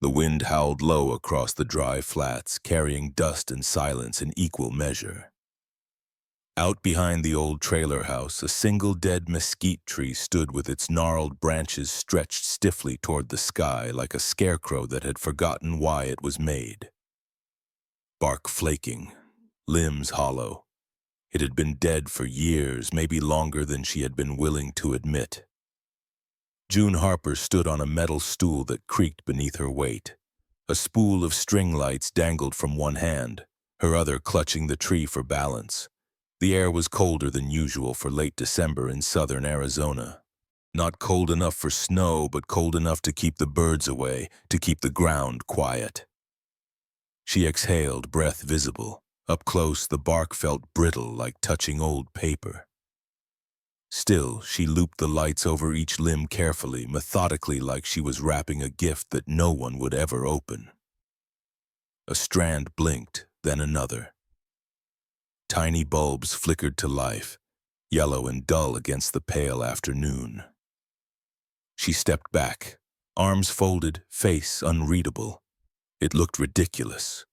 The wind howled low across the dry flats, carrying dust and silence in equal measure. Out behind the old trailer house, a single dead mesquite tree stood with its gnarled branches stretched stiffly toward the sky like a scarecrow that had forgotten why it was made. Bark flaking, limbs hollow. It had been dead for years, maybe longer than she had been willing to admit. June Harper stood on a metal stool that creaked beneath her weight. A spool of string lights dangled from one hand, her other clutching the tree for balance. The air was colder than usual for late December in southern Arizona. Not cold enough for snow, but cold enough to keep the birds away, to keep the ground quiet. She exhaled, breath visible. Up close, the bark felt brittle, like touching old paper. Still, she looped the lights over each limb carefully, methodically, like she was wrapping a gift that no one would ever open. A strand blinked, then another. Tiny bulbs flickered to life, yellow and dull against the pale afternoon. She stepped back, arms folded, face unreadable. It looked ridiculous.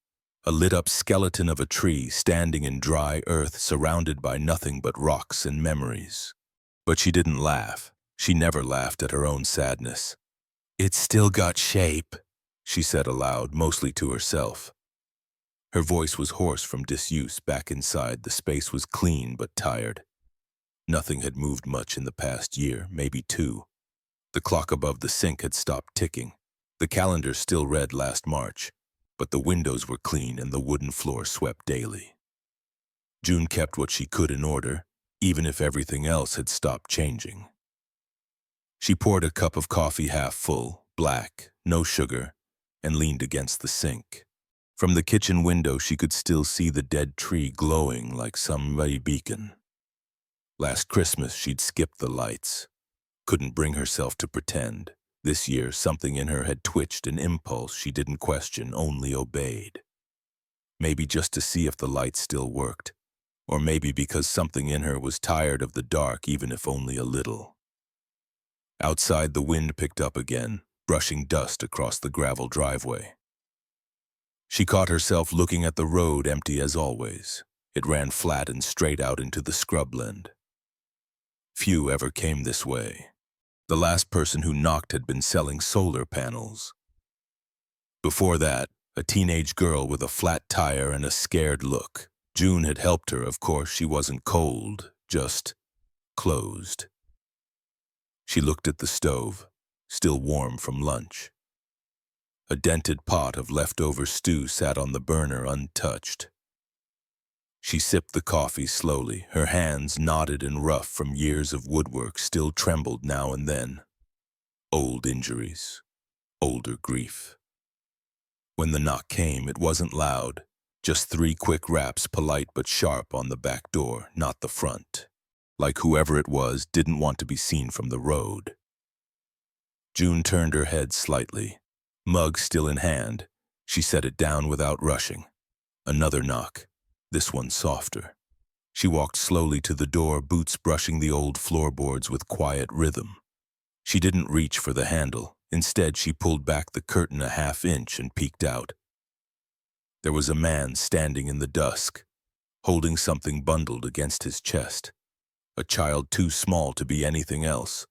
A lit-up skeleton of a tree standing in dry earth surrounded by nothing but rocks and memories. But she didn't laugh. She never laughed at her own sadness. "It's still got shape," she said aloud, mostly to herself. Her voice was hoarse from disuse. Back inside, the space was clean but tired. Nothing had moved much in the past year, maybe 2. The clock above the sink had stopped ticking. The calendar still read last March, but the windows were clean and the wooden floor swept daily. June kept what she could in order, even if everything else had stopped changing. She poured a cup of coffee half full, black, no sugar, and leaned against the sink. From the kitchen window, she could still see the dead tree glowing like some ruddy beacon. Last Christmas, she'd skipped the lights. Couldn't bring herself to pretend. This year, something in her had twitched, an impulse she didn't question, only obeyed. Maybe just to see if the lights still worked, or maybe because something in her was tired of the dark, even if only a little. Outside, the wind picked up again, brushing dust across the gravel driveway. She caught herself looking at the road, empty as always. It ran flat and straight out into the scrubland. Few ever came this way. The last person who knocked had been selling solar panels. Before that, a teenage girl with a flat tire and a scared look. June had helped her, of course. She wasn't cold, just closed. She looked at the stove, still warm from lunch. A dented pot of leftover stew sat on the burner untouched. She sipped the coffee slowly. Her hands, knotted and rough from years of woodwork, still trembled now and then. Old injuries, older grief. When the knock came, it wasn't loud. Just 3 quick raps, polite but sharp, on the back door, not the front. Like whoever it was didn't want to be seen from the road. June turned her head slightly. Mug still in hand, she set it down without rushing. Another knock, this one softer. She walked slowly to the door, boots brushing the old floorboards with quiet rhythm. She didn't reach for the handle. Instead, she pulled back the curtain a half-inch and peeked out. There was a man standing in the dusk, holding something bundled against his chest. A child too small to be anything else.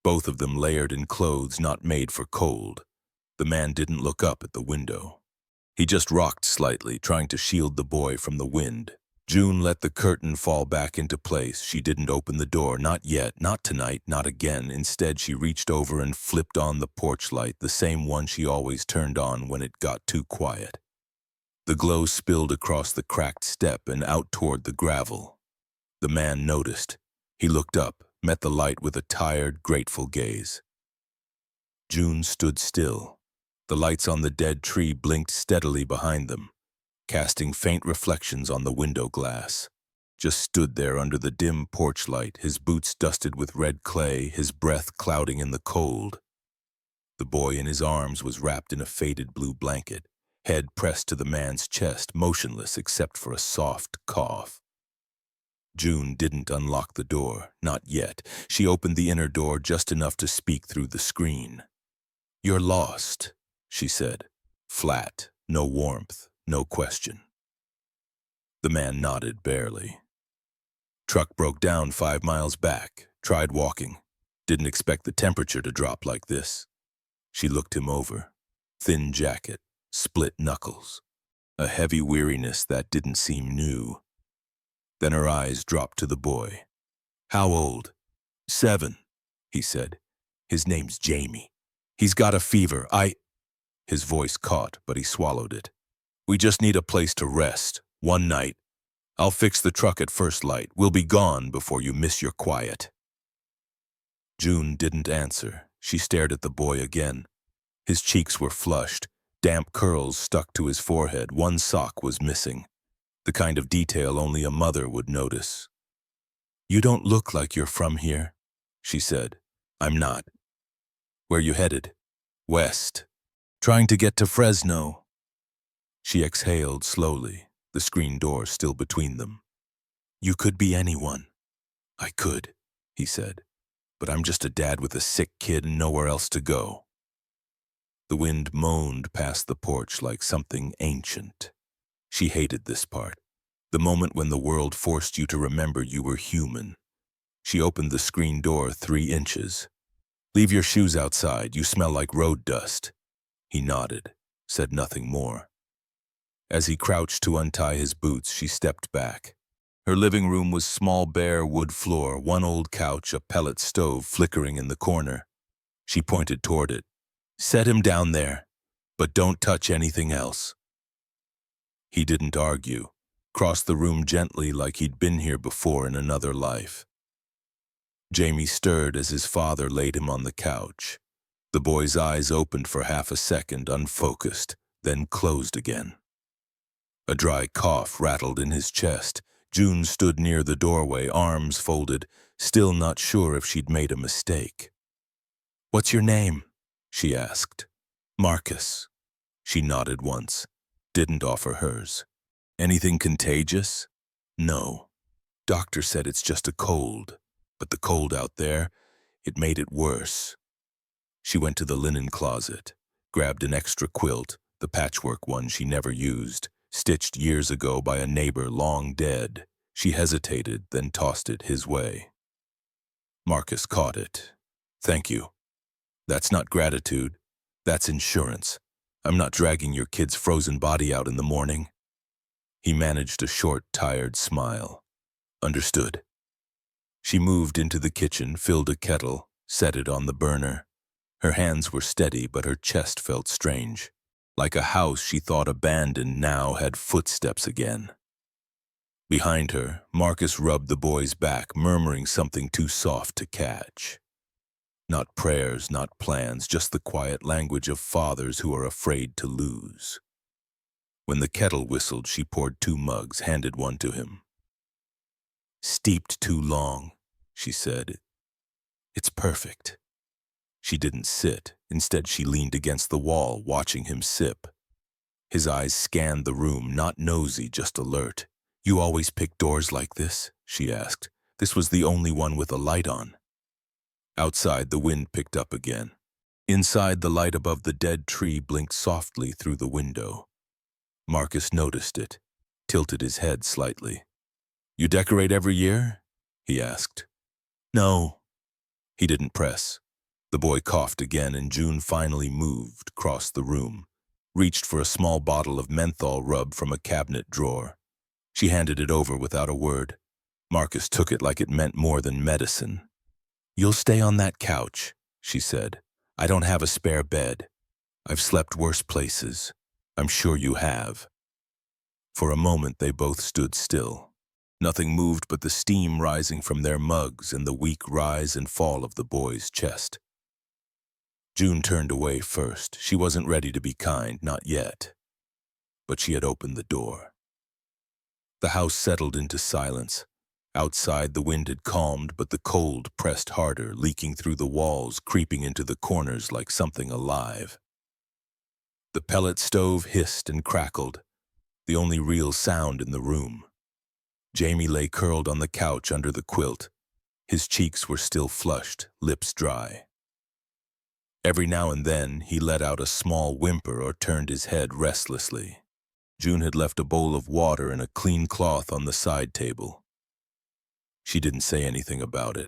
Both of them layered in clothes not made for cold. The man didn't look up at the window. He just rocked slightly, trying to shield the boy from the wind. June let the curtain fall back into place. She didn't open the door, not yet, not tonight, not again. Instead, she reached over and flipped on the porch light, the same one she always turned on when it got too quiet. The glow spilled across the cracked step and out toward the gravel. The man noticed. He looked up, met the light with a tired, grateful gaze. June stood still. The lights on the dead tree blinked steadily behind them, casting faint reflections on the window glass. Just stood there under the dim porch light, his boots dusted with red clay, his breath clouding in the cold. The boy in his arms was wrapped in a faded blue blanket, head pressed to the man's chest, motionless except for a soft cough. June didn't unlock the door, not yet. She opened the inner door just enough to speak through the screen. "You're lost," she said. Flat, no warmth, no question. The man nodded barely. Truck broke down 5 miles back, tried walking. Didn't expect the temperature to drop like this. She looked him over. Thin jacket, split knuckles. A heavy weariness that didn't seem new. Then her eyes dropped to the boy. How old? 7, he said. His name's Jamie. He's got a fever. His voice caught, but he swallowed it. We just need a place to rest. One night. I'll fix the truck at first light. We'll be gone before you miss your quiet. June didn't answer. She stared at the boy again. His cheeks were flushed. Damp curls stuck to his forehead. One sock was missing. The kind of detail only a mother would notice. You don't look like you're from here, she said. I'm not. Where you headed? West. Trying to get to Fresno. She exhaled slowly, the screen door still between them. You could be anyone. I could, he said, but I'm just a dad with a sick kid and nowhere else to go. The wind moaned past the porch like something ancient. She hated this part, the moment when the world forced you to remember you were human. She opened the screen door 3 inches. Leave your shoes outside, you smell like road dust. He nodded, said nothing more. As he crouched to untie his boots, she stepped back. Her living room was small, bare wood floor, one old couch, a pellet stove flickering in the corner. She pointed toward it. Set him down there, but don't touch anything else. He didn't argue, crossed the room gently like he'd been here before in another life. Jamie stirred as his father laid him on the couch. The boy's eyes opened for half a second, unfocused, then closed again. A dry cough rattled in his chest. June stood near the doorway, arms folded, still not sure if she'd made a mistake. What's your name? She asked. Marcus. She nodded once, didn't offer hers. Anything contagious? No. Doctor said it's just a cold, but the cold out there, it made it worse. She went to the linen closet, grabbed an extra quilt, the patchwork one she never used, stitched years ago by a neighbor long dead. She hesitated, then tossed it his way. Marcus caught it. Thank you. That's not gratitude. That's insurance. I'm not dragging your kid's frozen body out in the morning. He managed a short, tired smile. Understood. She moved into the kitchen, filled a kettle, set it on the burner. Her hands were steady, but her chest felt strange. Like a house she thought abandoned now had footsteps again. Behind her, Marcus rubbed the boy's back, murmuring something too soft to catch. Not prayers, not plans, just the quiet language of fathers who are afraid to lose. When the kettle whistled, she poured 2 mugs, handed one to him. Steeped too long, she said. It's perfect. She didn't sit. Instead, she leaned against the wall, watching him sip. His eyes scanned the room, not nosy, just alert. You always pick doors like this? She asked. This was the only one with a light on. Outside, the wind picked up again. Inside, the light above the dead tree blinked softly through the window. Marcus noticed it, tilted his head slightly. You decorate every year? He asked. No. He didn't press. The boy coughed again, and June finally moved, crossed the room, reached for a small bottle of menthol rub from a cabinet drawer. She handed it over without a word. Marcus took it like it meant more than medicine. You'll stay on that couch, she said. I don't have a spare bed. I've slept worse places. I'm sure you have. For a moment they both stood still. Nothing moved but the steam rising from their mugs and the weak rise and fall of the boy's chest. June turned away first. She wasn't ready to be kind, not yet. But she had opened the door. The house settled into silence. Outside, the wind had calmed, but the cold pressed harder, leaking through the walls, creeping into the corners like something alive. The pellet stove hissed and crackled, the only real sound in the room. Jamie lay curled on the couch under the quilt. His cheeks were still flushed, lips dry. Every now and then, he let out a small whimper or turned his head restlessly. June had left a bowl of water and a clean cloth on the side table. She didn't say anything about it.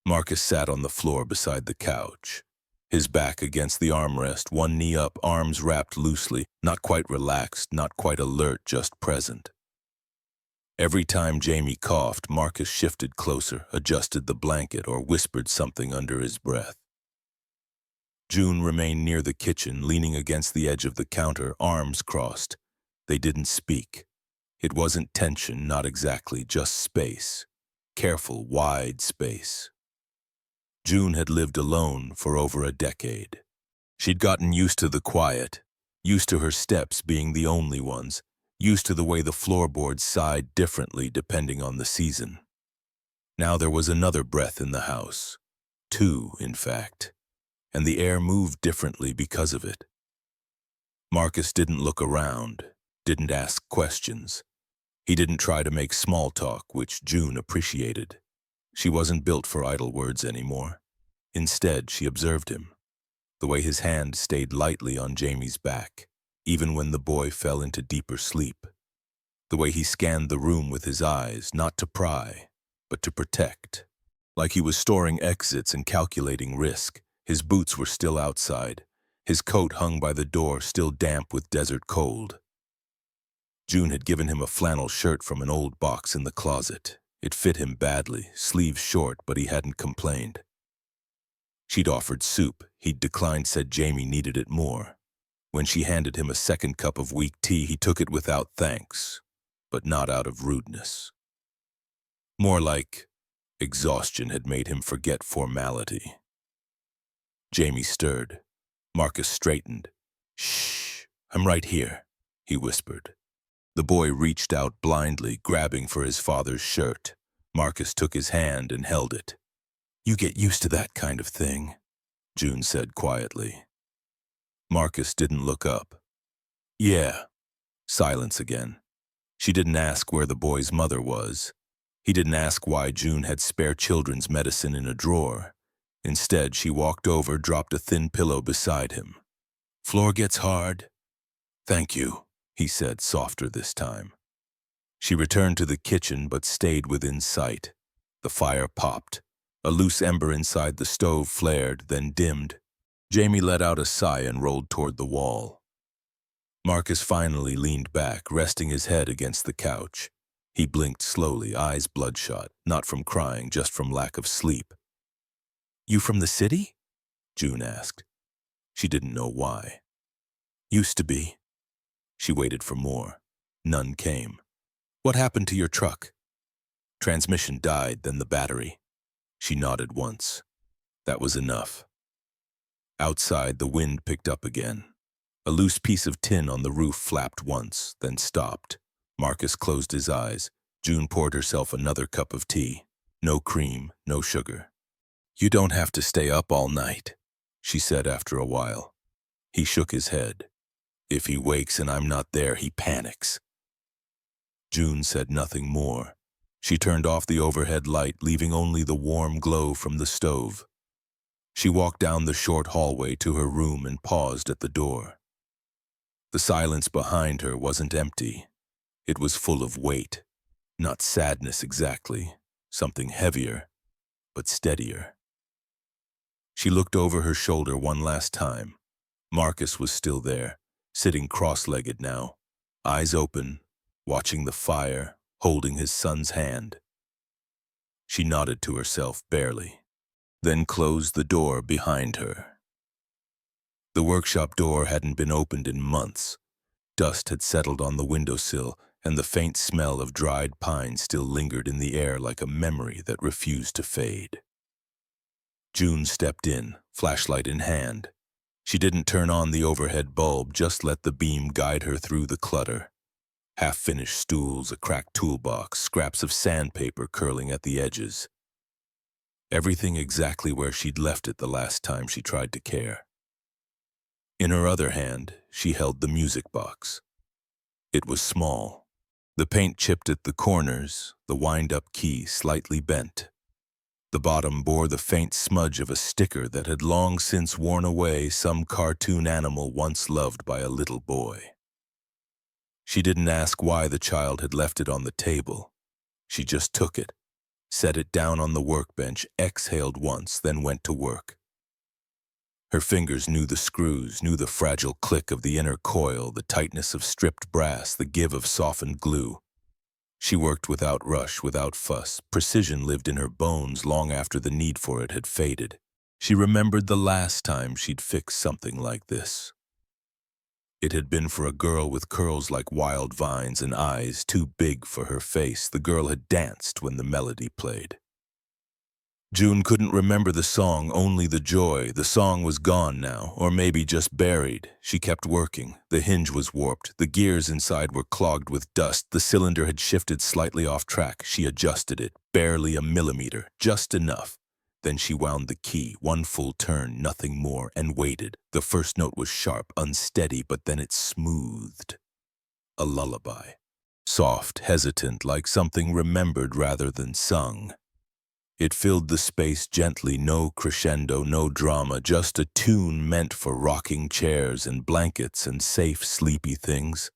Marcus sat on the floor beside the couch, his back against the armrest, one knee up, arms wrapped loosely, not quite relaxed, not quite alert, just present. Every time Jamie coughed, Marcus shifted closer, adjusted the blanket, or whispered something under his breath. June remained near the kitchen, leaning against the edge of the counter, arms crossed. They didn't speak. It wasn't tension, not exactly, just space. Careful, wide space. June had lived alone for over a decade. She'd gotten used to the quiet, used to her steps being the only ones, used to the way the floorboards sighed differently depending on the season. Now there was another breath in the house. Two, in fact. And the air moved differently because of it. Marcus didn't look around, didn't ask questions. He didn't try to make small talk, which June appreciated. She wasn't built for idle words anymore. Instead, she observed him. The way his hand stayed lightly on Jamie's back, even when the boy fell into deeper sleep. The way he scanned the room with his eyes, not to pry, but to protect. Like he was storing exits and calculating risk. His boots were still outside. His coat hung by the door, still damp with desert cold. June had given him a flannel shirt from an old box in the closet. It fit him badly, sleeves short, but he hadn't complained. She'd offered soup. He'd declined, said Jamie needed it more. When she handed him a second cup of weak tea, he took it without thanks, but not out of rudeness. More like exhaustion had made him forget formality. Jamie stirred. Marcus straightened. "Shh, I'm right here," he whispered. The boy reached out blindly, grabbing for his father's shirt. Marcus took his hand and held it. "You get used to that kind of thing," June said quietly. Marcus didn't look up. "Yeah." Silence again. She didn't ask where the boy's mother was. He didn't ask why June had spare children's medicine in a drawer. Instead, she walked over, dropped a thin pillow beside him. "Floor gets hard?" "Thank you," he said, softer this time. She returned to the kitchen but stayed within sight. The fire popped. A loose ember inside the stove flared, then dimmed. Jamie let out a sigh and rolled toward the wall. Marcus finally leaned back, resting his head against the couch. He blinked slowly, eyes bloodshot, not from crying, just from lack of sleep. "You from the city?" June asked. She didn't know why. "Used to be." She waited for more. None came. "What happened to your truck?" "Transmission died, then the battery." She nodded once. That was enough. Outside, the wind picked up again. A loose piece of tin on the roof flapped once, then stopped. Marcus closed his eyes. June poured herself another cup of tea. No cream, no sugar. "You don't have to stay up all night," she said after a while. He shook his head. "If he wakes and I'm not there, he panics." June said nothing more. She turned off the overhead light, leaving only the warm glow from the stove. She walked down the short hallway to her room and paused at the door. The silence behind her wasn't empty. It was full of weight. Not sadness exactly, something heavier, but steadier. She looked over her shoulder one last time. Marcus was still there, sitting cross-legged now, eyes open, watching the fire, holding his son's hand. She nodded to herself barely, then closed the door behind her. The workshop door hadn't been opened in months. Dust had settled on the windowsill, and the faint smell of dried pine still lingered in the air like a memory that refused to fade. June stepped in, flashlight in hand. She didn't turn on the overhead bulb, just let the beam guide her through the clutter. Half-finished stools, a cracked toolbox, scraps of sandpaper curling at the edges. Everything exactly where she'd left it the last time she tried to care. In her other hand, she held the music box. It was small. The paint chipped at the corners, the wind-up key slightly bent. The bottom bore the faint smudge of a sticker that had long since worn away some cartoon animal once loved by a little boy. She didn't ask why the child had left it on the table. She just took it, set it down on the workbench, exhaled once, then went to work. Her fingers knew the screws, knew the fragile click of the inner coil, the tightness of stripped brass, the give of softened glue. She worked without rush, without fuss. Precision lived in her bones long after the need for it had faded. She remembered the last time she'd fixed something like this. It had been for a girl with curls like wild vines and eyes too big for her face. The girl had danced when the melody played. June couldn't remember the song, only the joy. The song was gone now, or maybe just buried. She kept working. The hinge was warped. The gears inside were clogged with dust. The cylinder had shifted slightly off track. She adjusted it, barely a millimeter, just enough. Then she wound the key, one full turn, nothing more, and waited. The first note was sharp, unsteady, but then it smoothed. A lullaby. Soft, hesitant, like something remembered rather than sung. It filled the space gently, no crescendo, no drama, just a tune meant for rocking chairs and blankets and safe, sleepy things.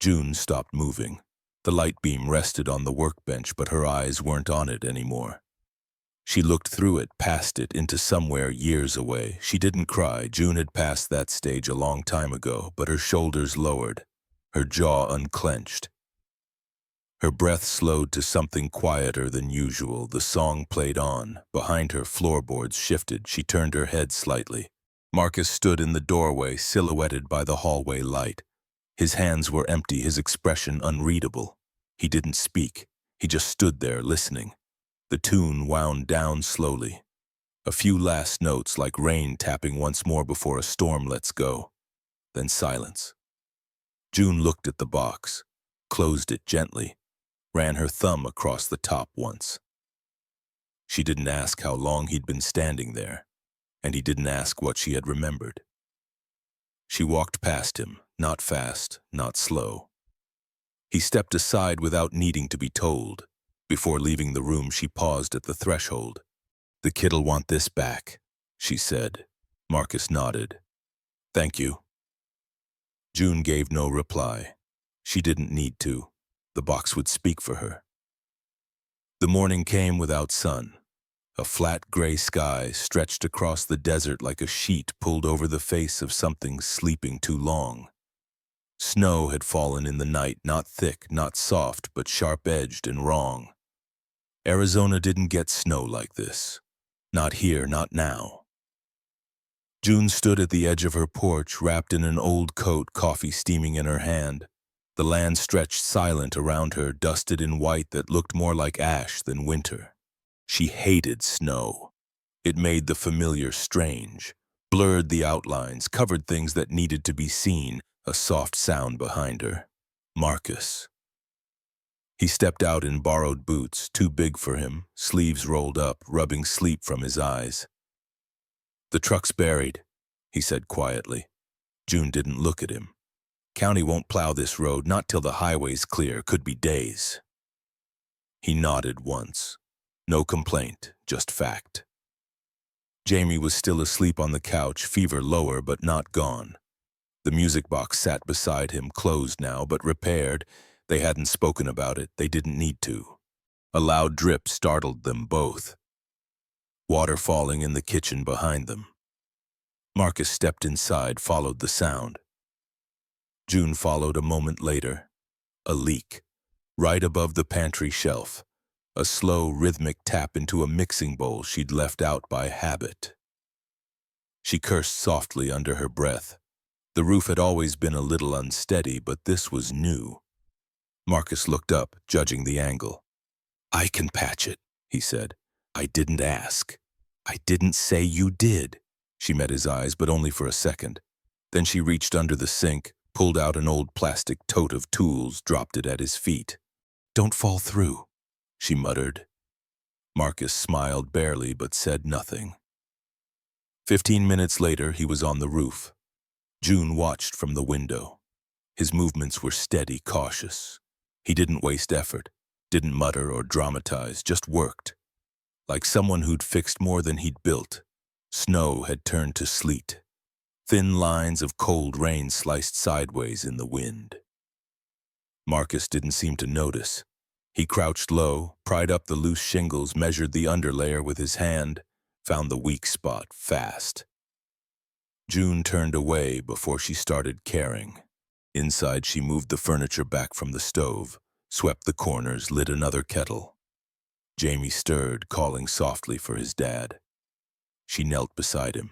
June stopped moving. The light beam rested on the workbench, but her eyes weren't on it anymore. She looked through it, past it, into somewhere years away. She didn't cry. June had passed that stage a long time ago, but her shoulders lowered, her jaw unclenched. Her breath slowed to something quieter than usual. The song played on. Behind her, floorboards shifted. She turned her head slightly. Marcus stood in the doorway, silhouetted by the hallway light. His hands were empty, his expression unreadable. He didn't speak. He just stood there, listening. The tune wound down slowly. A few last notes, like rain tapping once more before a storm lets go. Then silence. June looked at the box, closed it gently, ran her thumb across the top once. She didn't ask how long he'd been standing there, and he didn't ask what she had remembered. She walked past him, not fast, not slow. He stepped aside without needing to be told. Before leaving the room, she paused at the threshold. "The kid'll want this back," she said. Marcus nodded. "Thank you." June gave no reply. She didn't need to. The box would speak for her. The morning came without sun. A flat gray sky stretched across the desert like a sheet pulled over the face of something sleeping too long. Snow had fallen in the night, not thick, not soft, but sharp-edged and wrong. Arizona didn't get snow like this. Not here, not now. June stood at the edge of her porch, wrapped in an old coat, coffee steaming in her hand. The land stretched silent around her, dusted in white that looked more like ash than winter. She hated snow. It made the familiar strange, blurred the outlines, covered things that needed to be seen, a soft sound behind her. Marcus. He stepped out in borrowed boots, too big for him, sleeves rolled up, rubbing sleep from his eyes. "The truck's buried," he said quietly. June didn't look at him. "County won't plow this road, not till the highway's clear, could be days." He nodded once. No complaint, just fact. Jamie was still asleep on the couch, fever lower but not gone. The music box sat beside him, closed now, but repaired. They hadn't spoken about it, they didn't need to. A loud drip startled them both. Water falling in the kitchen behind them. Marcus stepped inside, followed the sound. June followed a moment later. A leak, right above the pantry shelf. A slow, rhythmic tap into a mixing bowl she'd left out by habit. She cursed softly under her breath. The roof had always been a little unsteady, but this was new. Marcus looked up, judging the angle. "I can patch it," he said. "I didn't ask." "I didn't say you did." She met his eyes, but only for a second. Then she reached under the sink, pulled out an old plastic tote of tools, dropped it at his feet. "Don't fall through," she muttered. Marcus smiled barely, but said nothing. 15 minutes later, he was on the roof. June watched from the window. His movements were steady, cautious. He didn't waste effort, didn't mutter or dramatize, just worked. like someone who'd fixed more than he'd built. Snow had turned to sleet. Thin lines of cold rain sliced sideways in the wind. Marcus didn't seem to notice. He crouched low, pried up the loose shingles, measured the underlayer with his hand, found the weak spot fast. June turned away before she started caring. Inside, she moved the furniture back from the stove, swept the corners, lit another kettle. Jamie stirred, calling softly for his dad. She knelt beside him.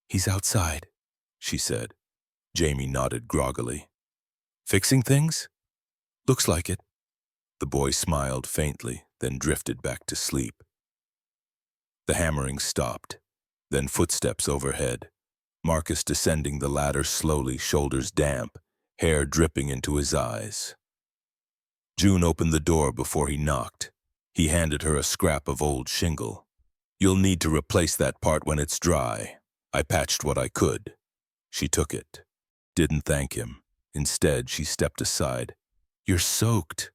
"He's outside," she said. Jamie nodded groggily. "Fixing things?" "Looks like it." The boy smiled faintly, then drifted back to sleep. The hammering stopped, then footsteps overhead. Marcus descending the ladder slowly, shoulders damp, hair dripping into his eyes. June opened the door before he knocked. He handed her a scrap of old shingle. "You'll need to replace that part when it's dry. I patched what I could." She took it. Didn't thank him. Instead, she stepped aside. "You're soaked."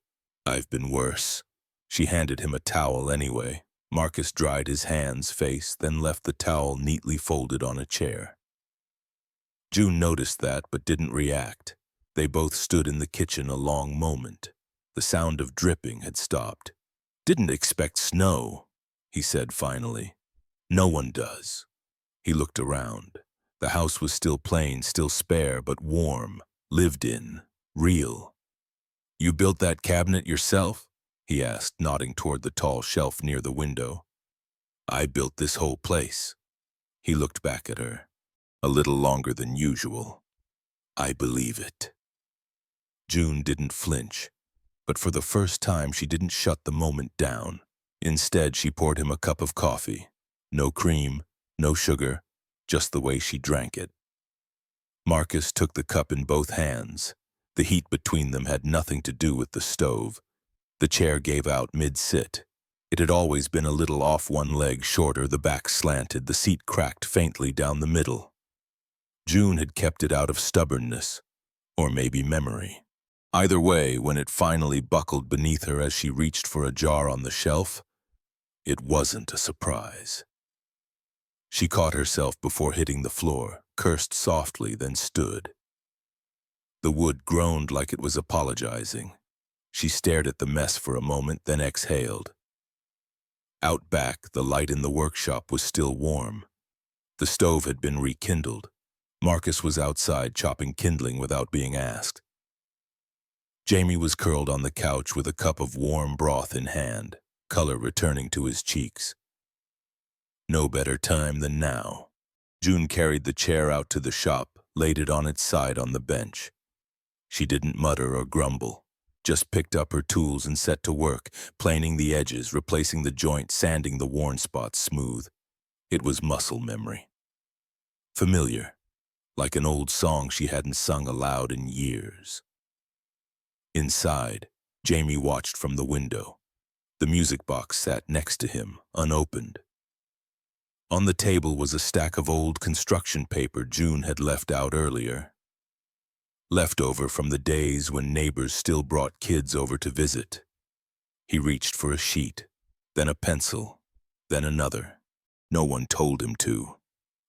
"I've been worse." She handed him a towel anyway. Marcus dried his hands, face, then left the towel neatly folded on a chair. June noticed that, but didn't react. They both stood in the kitchen a long moment. The sound of dripping had stopped. "Didn't expect snow," he said finally. "No one does." He looked around. The house was still plain, still spare, but warm, lived in, real. "You built that cabinet yourself?" he asked, nodding toward the tall shelf near the window. "I built this whole place." He looked back at her. "A little longer than usual." "I believe it." June didn't flinch, but for the first time she didn't shut the moment down. Instead, she poured him a cup of coffee. No cream, no sugar, just the way she drank it. Marcus took the cup in both hands. The heat between them had nothing to do with the stove. The chair gave out mid-sit. It had always been a little off one leg shorter, the back slanted, the seat cracked faintly down the middle. June had kept it out of stubbornness, or maybe memory. Either way, when it finally buckled beneath her as she reached for a jar on the shelf, it wasn't a surprise. She caught herself before hitting the floor, cursed softly, then stood. The wood groaned like it was apologizing. She stared at the mess for a moment, then exhaled. Out back, the light in the workshop was still warm. The stove had been rekindled. Marcus was outside chopping kindling without being asked. Jamie was curled on the couch with a cup of warm broth in hand, color returning to his cheeks. No better time than now. June carried the chair out to the shop, laid it on its side on the bench. She didn't mutter or grumble, just picked up her tools and set to work, planing the edges, replacing the joint, sanding the worn spots smooth. It was muscle memory. Familiar, like an old song she hadn't sung aloud in years. Inside, Jamie watched from the window. The music box sat next to him, unopened. On the table was a stack of old construction paper June had left out earlier. Leftover from the days when neighbors still brought kids over to visit. He reached for a sheet, then a pencil, then another. No one told him to.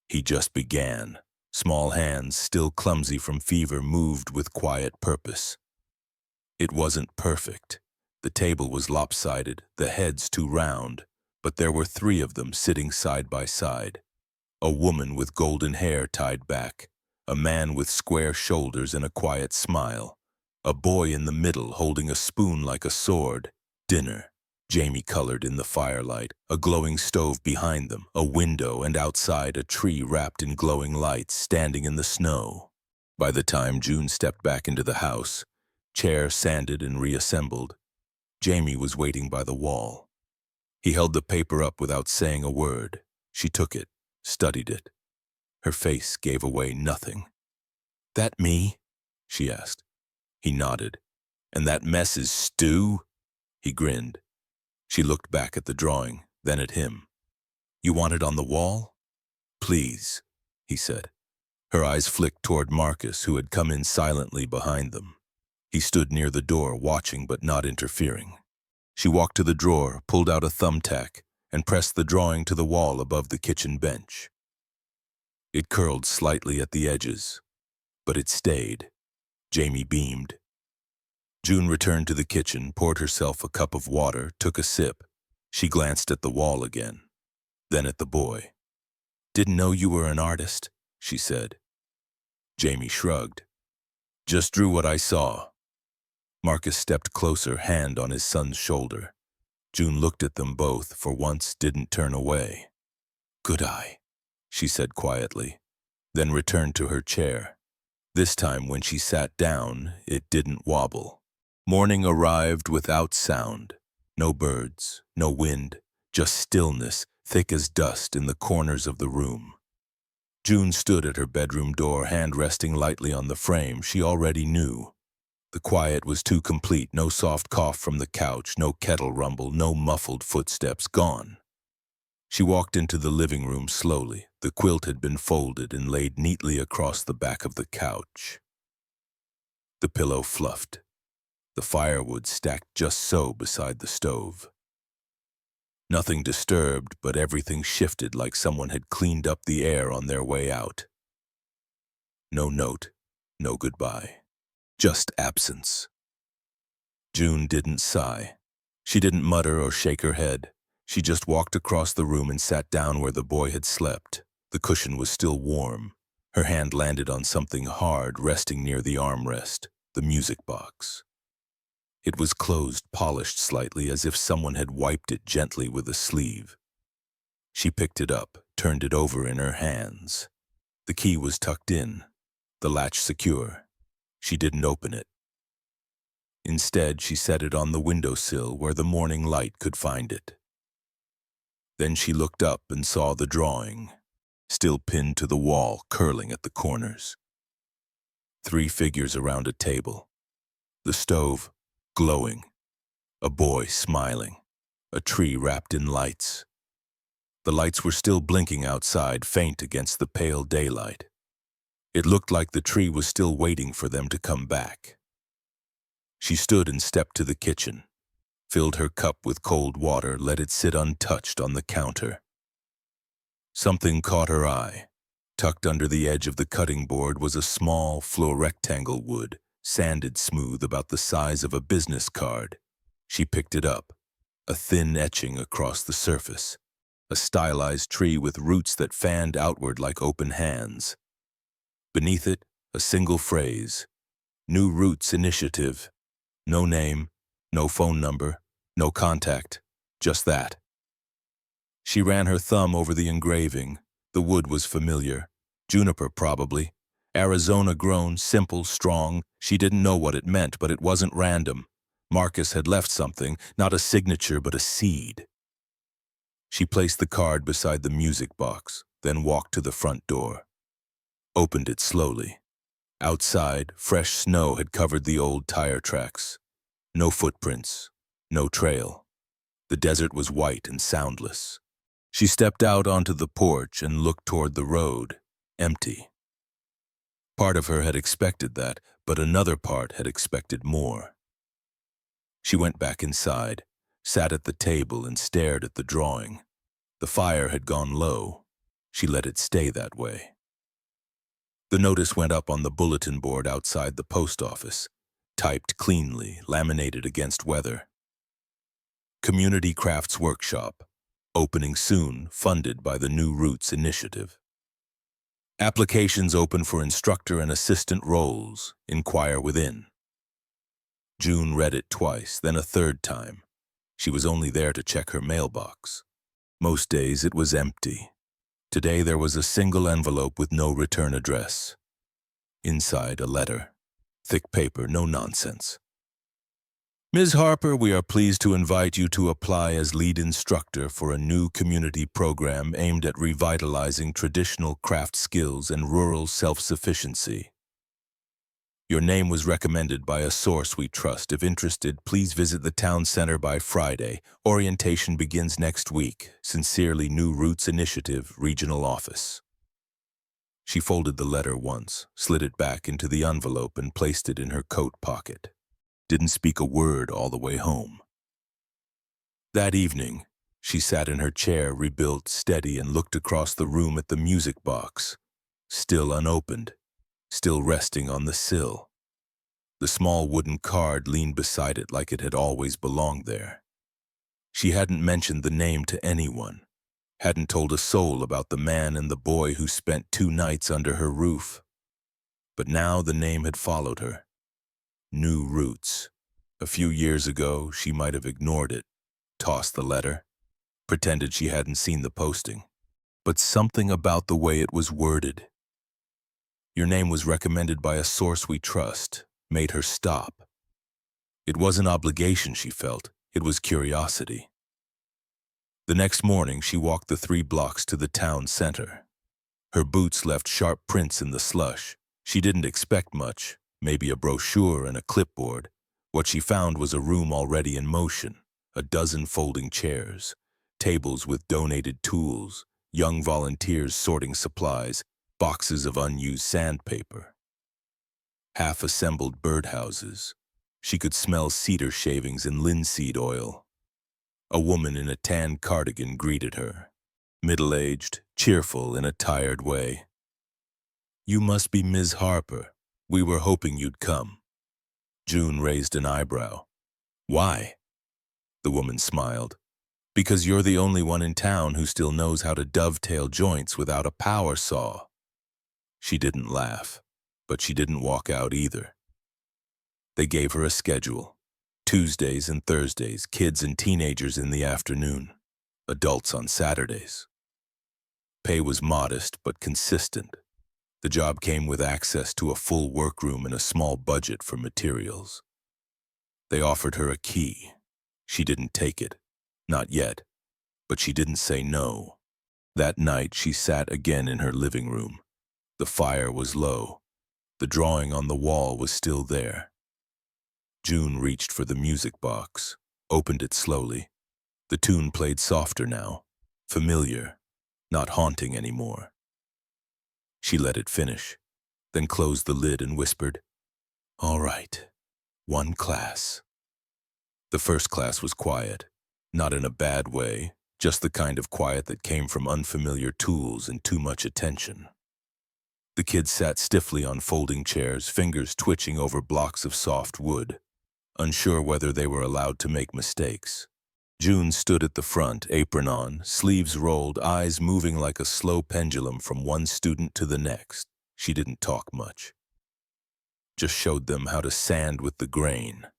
He just began. Small hands, still clumsy from fever, moved with quiet purpose. It wasn't perfect. The table was lopsided, the heads too round, but there were 3 of them sitting side by side. A woman with golden hair tied back, a man with square shoulders and a quiet smile, a boy in the middle holding a spoon like a sword. Dinner. Jamie colored in the firelight, a glowing stove behind them, a window, and outside a tree wrapped in glowing lights standing in the snow. By the time June stepped back into the house, chair sanded and reassembled, Jamie was waiting by the wall. He held the paper up without saying a word. She took it, studied it. Her face gave away nothing. "That me?" she asked. He nodded. "And that mess is stew?" He grinned. She looked back at the drawing, then at him. "You want it on the wall?" "Please," he said. Her eyes flicked toward Marcus, who had come in silently behind them. He stood near the door, watching but not interfering. She walked to the drawer, pulled out a thumbtack, and pressed the drawing to the wall above the kitchen bench. It curled slightly at the edges, but it stayed. Jamie beamed. June returned to the kitchen, poured herself a cup of water, took a sip. She glanced at the wall again, then at the boy. "Didn't know you were an artist," she said. Jamie shrugged. "Just drew what I saw." Marcus stepped closer, hand on his son's shoulder. June looked at them both, for once didn't turn away. "Good eye," she said quietly, then returned to her chair. This time when she sat down, it didn't wobble. Morning arrived without sound. No birds, no wind, just stillness, thick as dust in the corners of the room. June stood at her bedroom door, hand resting lightly on the frame she already knew. The quiet was too complete, no soft cough from the couch, no kettle rumble, no muffled footsteps, gone. She walked into the living room slowly. The quilt had been folded and laid neatly across the back of the couch. The pillow fluffed. The firewood stacked just so beside the stove. Nothing disturbed, but everything shifted like someone had cleaned up the air on their way out. No note, no goodbye. Just absence. June didn't sigh. She didn't mutter or shake her head. She just walked across the room and sat down where the boy had slept. The cushion was still warm. Her hand landed on something hard, resting near the armrest, the music box. It was closed, polished slightly, as if someone had wiped it gently with a sleeve. She picked it up, turned it over in her hands. The key was tucked in, the latch secure. She didn't open it. Instead, she set it on the windowsill where the morning light could find it. Then she looked up and saw the drawing, still pinned to the wall, curling at the corners. 3 figures around a table. The stove, glowing. A boy smiling. A tree wrapped in lights. The lights were still blinking outside, faint against the pale daylight. It looked like the tree was still waiting for them to come back. She stood and stepped to the kitchen, filled her cup with cold water, let it sit untouched on the counter. Something caught her eye. Tucked under the edge of the cutting board was a small, rectangle wood, sanded smooth, about the size of a business card. She picked it up, a thin etching across the surface, a stylized tree with roots that fanned outward like open hands. Beneath it, a single phrase, "New Roots Initiative." No name, no phone number, no contact, just that. She ran her thumb over the engraving. The wood was familiar. Juniper, probably. Arizona-grown, simple, strong. She didn't know what it meant, but it wasn't random. Marcus had left something, not a signature, but a seed. She placed the card beside the music box, then walked to the front door. Opened it slowly. Outside, fresh snow had covered the old tire tracks. No footprints, no trail. The desert was white and soundless. She stepped out onto the porch and looked toward the road, empty. Part of her had expected that, but another part had expected more. She went back inside, sat at the table and stared at the drawing. The fire had gone low. She let it stay that way. The notice went up on the bulletin board outside the post office, typed cleanly, laminated against weather. Community Crafts Workshop, opening soon, funded by the New Roots Initiative. Applications open for instructor and assistant roles. Inquire within. June read it twice, then a third time. She was only there to check her mailbox. Most days it was empty. Today there was a single envelope with no return address. Inside, a letter. Thick paper, no nonsense. Ms. Harper, we are pleased to invite you to apply as lead instructor for a new community program aimed at revitalizing traditional craft skills and rural self-sufficiency. Your name was recommended by a source we trust. If interested, please visit the town center by Friday. Orientation begins next week. Sincerely, New Roots Initiative, Regional Office. She folded the letter once, slid it back into the envelope and placed it in her coat pocket. Didn't speak a word all the way home. That evening, She sat in her chair, rebuilt, steady, and looked across the room at the music box, still unopened, still resting on the sill. The small wooden card leaned beside it like it had always belonged there. She hadn't mentioned the name to anyone, hadn't told a soul about the man and the boy who spent 2 nights under her roof. But now the name had followed her. New roots. A few years ago, she might have ignored it, tossed the letter, pretended she hadn't seen the posting. But something about the way it was worded. Your name was recommended by a source we trust, made her stop. It wasn't obligation she felt, it was curiosity. The next morning, she walked the 3 blocks to the town center. Her boots left sharp prints in the slush. She didn't expect much, maybe a brochure and a clipboard. What she found was a room already in motion, a dozen folding chairs, tables with donated tools, young volunteers sorting supplies, boxes of unused sandpaper. Half-assembled birdhouses. She could smell cedar shavings and linseed oil. A woman in a tan cardigan greeted her, middle-aged, cheerful in a tired way. "You must be Ms. Harper. We were hoping you'd come." June raised an eyebrow. "Why?" The woman smiled. "Because you're the only one in town who still knows how to dovetail joints without a power saw." She didn't laugh, but she didn't walk out either. They gave her a schedule. Tuesdays and Thursdays, kids and teenagers in the afternoon, adults on Saturdays. Pay was modest but consistent. The job came with access to a full workroom and a small budget for materials. They offered her a key. She didn't take it. Not yet. But she didn't say no. That night she sat again in her living room. The fire was low. The drawing on the wall was still there. June reached for the music box, opened it slowly. The tune played softer now, familiar, not haunting anymore. She let it finish, then closed the lid and whispered, "All right, 1 class." The first class was quiet, not in a bad way, just the kind of quiet that came from unfamiliar tools and too much attention. The kids sat stiffly on folding chairs, fingers twitching over blocks of soft wood, unsure whether they were allowed to make mistakes. June stood at the front, apron on, sleeves rolled, eyes moving like a slow pendulum from one student to the next. She didn't talk much. Just showed them how to sand with the grain,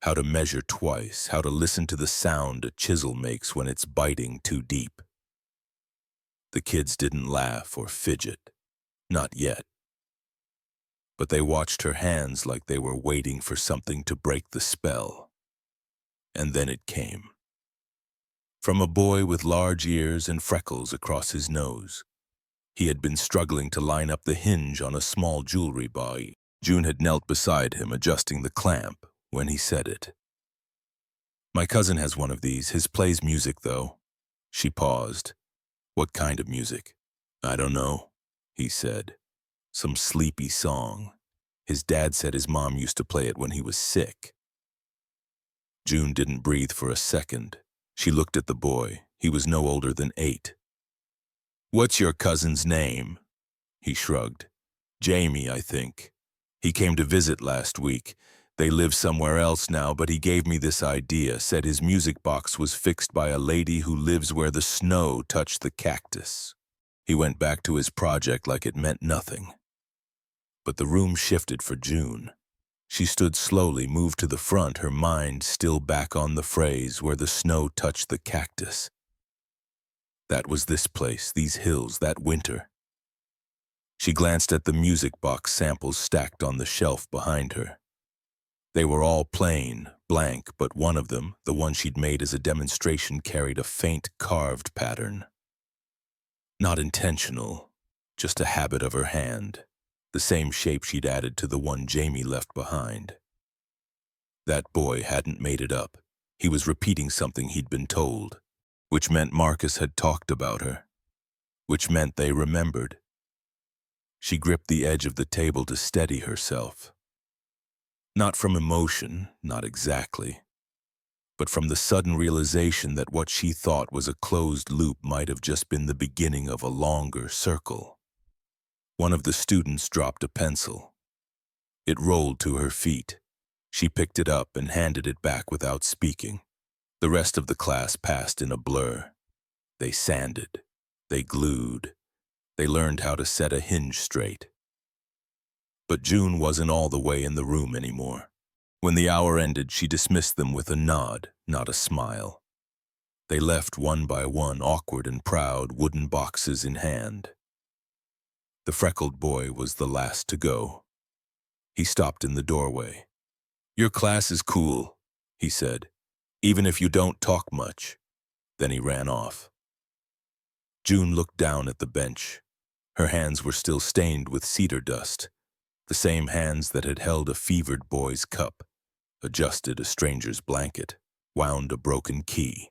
how to measure twice, how to listen to the sound a chisel makes when it's biting too deep. The kids didn't laugh or fidget. Not yet. But they watched her hands like they were waiting for something to break the spell. And then it came. From a boy with large ears and freckles across his nose. He had been struggling to line up the hinge on a small jewelry bar. June had knelt beside him, adjusting the clamp, when he said it. "My cousin has one of these. His plays music, though." She paused. "What kind of music?" "I don't know," he said. "Some sleepy song. His dad said his mom used to play it when he was sick." June didn't breathe for a second. She looked at the boy. He was no older than 8. "What's your cousin's name?" He shrugged. "Jamie, I think. He came to visit last week. They live somewhere else now, but he gave me this idea, said his music box was fixed by a lady who lives where the snow touched the cactus." He went back to his project like it meant nothing. But the room shifted for June. She stood slowly, moved to the front, her mind still back on the phrase, "where the snow touched the cactus." That was this place, these hills, that winter. She glanced at the music box samples stacked on the shelf behind her. They were all plain, blank, but one of them, the one she'd made as a demonstration, carried a faint carved pattern. Not intentional, just a habit of her hand, the same shape she'd added to the one Jamie left behind. That boy hadn't made it up. He was repeating something he'd been told, which meant Marcus had talked about her, which meant they remembered. She gripped the edge of the table to steady herself. Not from emotion, not exactly. but from the sudden realization that what she thought was a closed loop might have just been the beginning of a longer circle. One of the students dropped a pencil. It rolled to her feet. She picked it up and handed it back without speaking. The rest of the class passed in a blur. They sanded. They glued. They learned how to set a hinge straight. But June wasn't all the way in the room anymore. When the hour ended, she dismissed them with a nod, not a smile. They left one by one, awkward and proud, wooden boxes in hand. The freckled boy was the last to go. He stopped in the doorway. "Your class is cool," he said, "even if you don't talk much." Then he ran off. June looked down at the bench. Her hands were still stained with cedar dust, the same hands that had held a fevered boy's cup, adjusted a stranger's blanket, wound a broken key.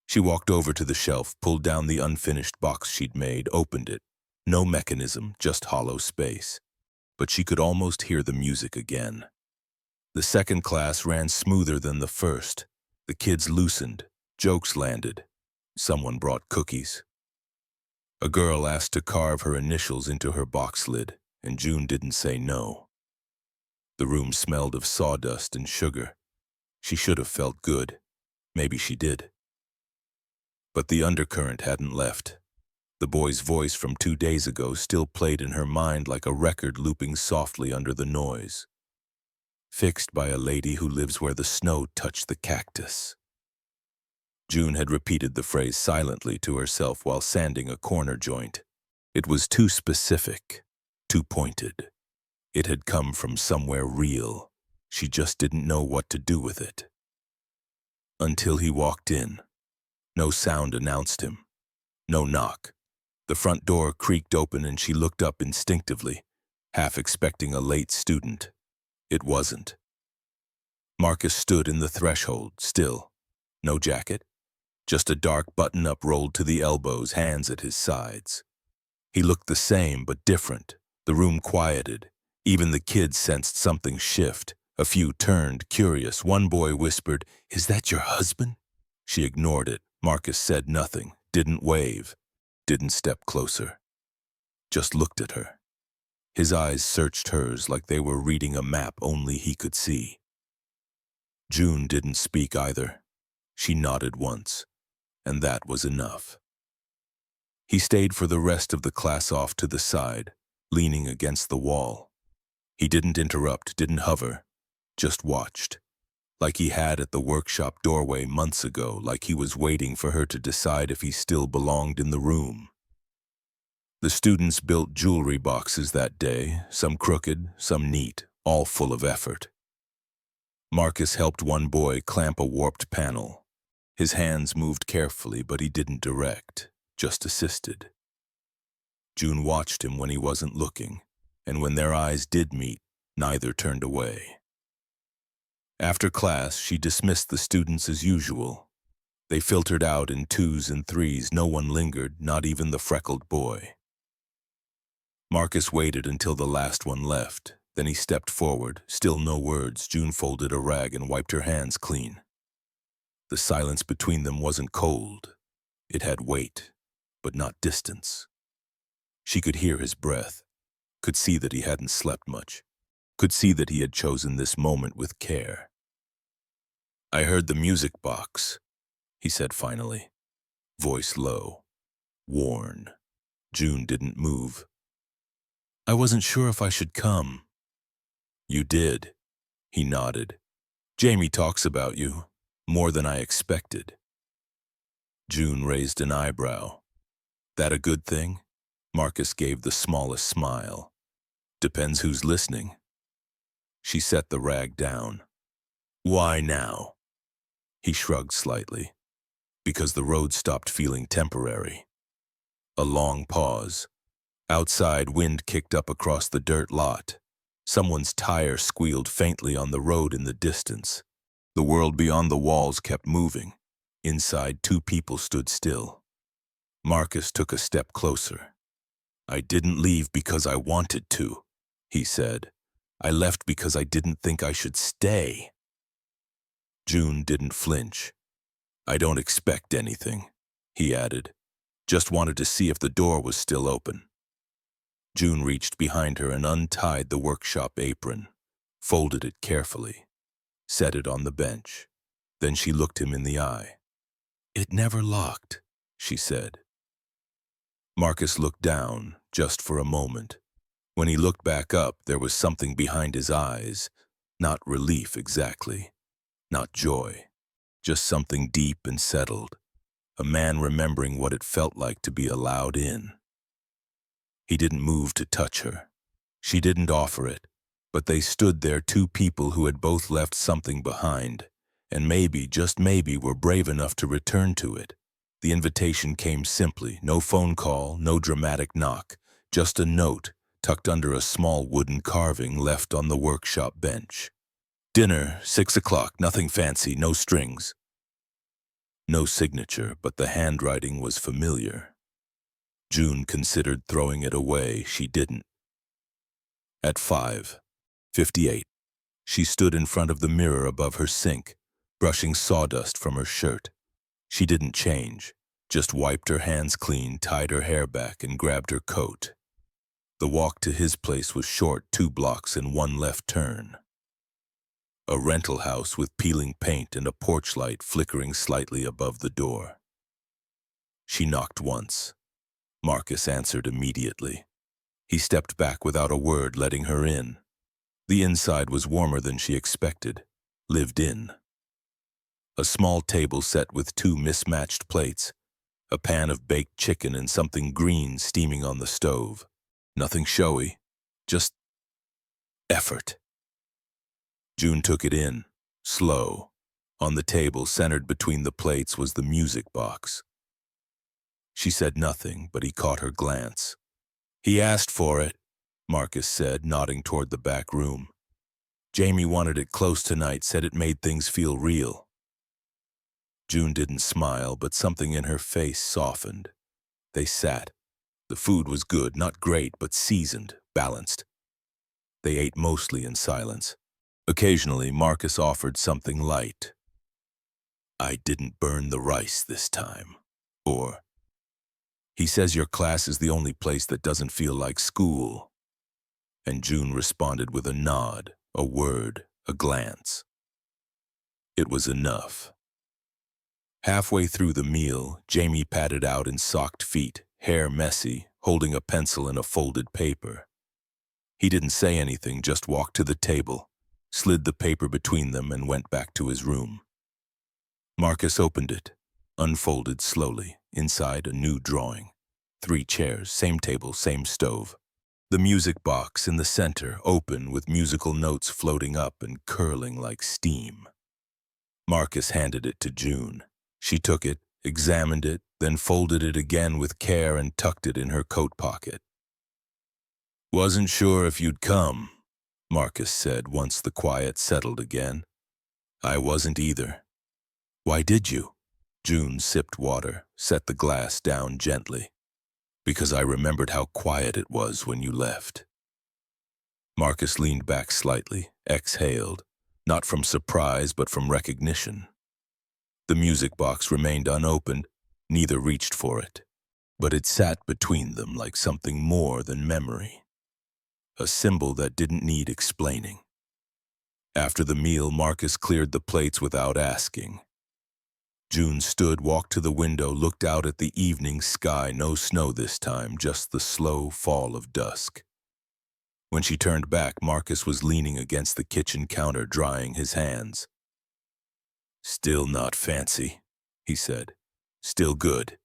She walked over to the shelf, pulled down the unfinished box she'd made, opened it. No mechanism, just hollow space. But she could almost hear the music again. The second class ran smoother than the first. The kids loosened. Jokes landed. Someone brought cookies. A girl asked to carve her initials into her box lid, and June didn't say no. The room smelled of sawdust and sugar. She should have felt good. Maybe she did. But the undercurrent hadn't left. The boy's voice from 2 days ago still played in her mind like a record looping softly under the noise. Fixed by a lady who lives where the snow touched the cactus. June had repeated the phrase silently to herself while sanding a corner joint. It was too specific, too pointed. It had come from somewhere real. She just didn't know what to do with it. Until he walked in. No sound announced him. No knock. The front door creaked open and she looked up instinctively, half expecting a late student. It wasn't. Marcus stood in the threshold, still. No jacket. Just a dark button-up rolled to the elbows, hands at his sides. He looked the same, but different. The room quieted. Even the kids sensed something shift. A few turned, curious. One boy whispered, "Is that your husband?" She ignored it. Marcus said nothing, didn't wave, didn't step closer. Just looked at her. His eyes searched hers like they were reading a map only he could see. June didn't speak either. She nodded once, and that was enough. He stayed for the rest of the class off to the side, leaning against the wall. He didn't interrupt, didn't hover, just watched. Like he had at the workshop doorway months ago, like he was waiting for her to decide if he still belonged in the room. The students built jewelry boxes that day, some crooked, some neat, all full of effort. Marcus helped one boy clamp a warped panel. His hands moved carefully, but he didn't direct, just assisted. June watched him when he wasn't looking, and when their eyes did meet, neither turned away. After class, she dismissed the students as usual. They filtered out in 2s and 3s. No one lingered, not even the freckled boy. Marcus waited until the last one left. Then he stepped forward. Still no words. June folded a rag and wiped her hands clean. The silence between them wasn't cold. It had weight, but not distance. She could hear his breath, could see that he hadn't slept much, could see that he had chosen this moment with care. "I heard the music box," he said finally, voice low, worn. June didn't move. "I wasn't sure if I should come." "You did," he nodded. "Jamie talks about you, more than I expected." June raised an eyebrow. "That a good thing?" Marcus gave the smallest smile. "Depends who's listening." She set the rag down. "Why now?" He shrugged slightly. "Because the road stopped feeling temporary." A long pause. Outside, wind kicked up across the dirt lot. Someone's tire squealed faintly on the road in the distance. The world beyond the walls kept moving. Inside, 2 people stood still. Marcus took a step closer. "I didn't leave because I wanted to," he said. "I left because I didn't think I should stay." June didn't flinch. "I don't expect anything," he added. "Just wanted to see if the door was still open." June reached behind her and untied the workshop apron, folded it carefully, set it on the bench. Then she looked him in the eye. "It never locked," she said. Marcus looked down, just for a moment. When he looked back up, there was something behind his eyes. Not relief exactly, not joy, just something deep and settled. A man remembering what it felt like to be allowed in. He didn't move to touch her. She didn't offer it, but they stood there, two people who had both left something behind, and maybe, just maybe, were brave enough to return to it. The invitation came simply, no phone call, no dramatic knock, just a note tucked under a small wooden carving left on the workshop bench. "Dinner, 6 o'clock, nothing fancy, no strings." No signature, but the handwriting was familiar. June considered throwing it away. She didn't. At 5:58, she stood in front of the mirror above her sink, brushing sawdust from her shirt. She didn't change, just wiped her hands clean, tied her hair back, and grabbed her coat. The walk to his place was short, 2 blocks and one left turn. A rental house with peeling paint and a porch light flickering slightly above the door. She knocked once. Marcus answered immediately. He stepped back without a word, letting her in. The inside was warmer than she expected. Lived in. A small table set with 2 mismatched plates, a pan of baked chicken and something green steaming on the stove. Nothing showy, just effort. June took it in, slow. On the table, centered between the plates, was the music box. She said nothing, but he caught her glance. "He asked for it," Marcus said, nodding toward the back room. "Jamie wanted it close tonight, said it made things feel real." June didn't smile, but something in her face softened. They sat. The food was good, not great, but seasoned, balanced. They ate mostly in silence. Occasionally, Marcus offered something light. "I didn't burn the rice this time." Or, "He says your class is the only place that doesn't feel like school." And June responded with a nod, a word, a glance. It was enough. Halfway through the meal, Jamie padded out in socked feet, hair messy, holding a pencil and a folded paper. He didn't say anything, just walked to the table, slid the paper between them, and went back to his room. Marcus opened it, unfolded slowly. Inside, a new drawing. 3 chairs, same table, same stove. The music box in the center, open, with musical notes floating up and curling like steam. Marcus handed it to June. She took it, examined it, then folded it again with care and tucked it in her coat pocket. "Wasn't sure if you'd come," Marcus said once the quiet settled again. "I wasn't either." "Why did you?" June sipped water, set the glass down gently. "Because I remembered how quiet it was when you left." Marcus leaned back slightly, exhaled, not from surprise but from recognition. The music box remained unopened, neither reached for it, but it sat between them like something more than memory. A symbol that didn't need explaining. After the meal, Marcus cleared the plates without asking. June stood, walked to the window, looked out at the evening sky. No snow this time, just the slow fall of dusk. When she turned back, Marcus was leaning against the kitchen counter, drying his hands. "Still not fancy," he said. "Still good."